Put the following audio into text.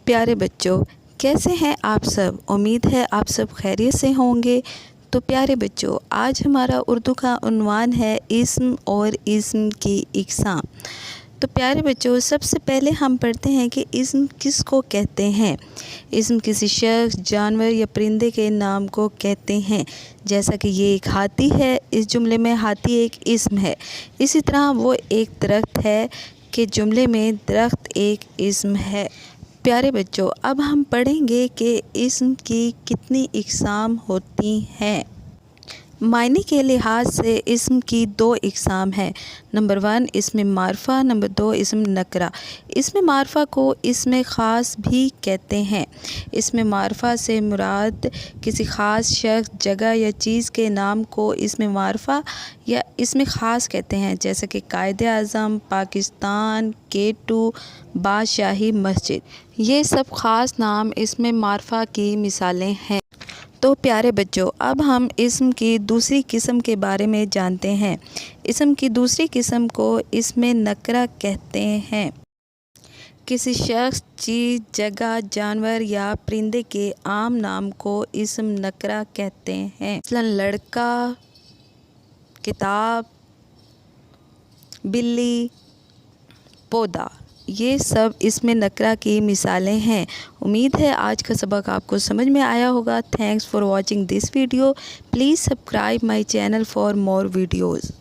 प्यारे बच्चों, कैसे हैं आप सब। उम्मीद है आप सब खैरियत से होंगे। तो प्यारे बच्चों, आज हमारा उर्दू का उन्वान है इस्म और इस्म की इक़साम। तो प्यारे बच्चों, सबसे पहले हम पढ़ते हैं कि इस्म किसको कहते हैं। इस्म किसी शख्स, जानवर या परिंदे के नाम को कहते हैं। जैसा कि ये एक हाथी है, इस जुमले में हाथी एक इस्म है। इसी तरह वो एक दरख्त है कि जुमले में दरख्त एक इस्म है। प्यारे बच्चों, अब हम पढ़ेंगे कि इस्म की कितनी इक़साम होती हैं। मायने के लिहाज से इस्म की दो इक़साम हैं। Number 1 इस्म मारफ़ा, number 2 इस्म नकरा। इस्म मारफ़ा को इस्म ख़ास भी कहते हैं। इस्म मारफ़ा से मुराद किसी ख़ास शख्स, जगह या चीज़ के नाम को इस्म मारफ़ा या इस्म ख़ास कहते हैं। जैसे कि कायद-ए-आज़म, पाकिस्तान, K2, बादशाही मस्जिद, ये सब ख़ास नाम इस्म मारफ़ा की मिसालें हैं। तो प्यारे बच्चों, अब हम इस्म की दूसरी किस्म के बारे में जानते हैं। इस्म की दूसरी किस्म को इस्म नकरा कहते हैं। किसी शख्स, चीज़, जगह, जानवर या परिंदे के आम नाम को इस्म नकरा कहते हैं। मसलन लड़का, किताब, बिल्ली, पौधा, ये सब इस्म नकरा की मिसालें हैं। उम्मीद है आज का सबक आपको समझ में आया होगा। Thanks for watching this video. Please subscribe my channel for more videos.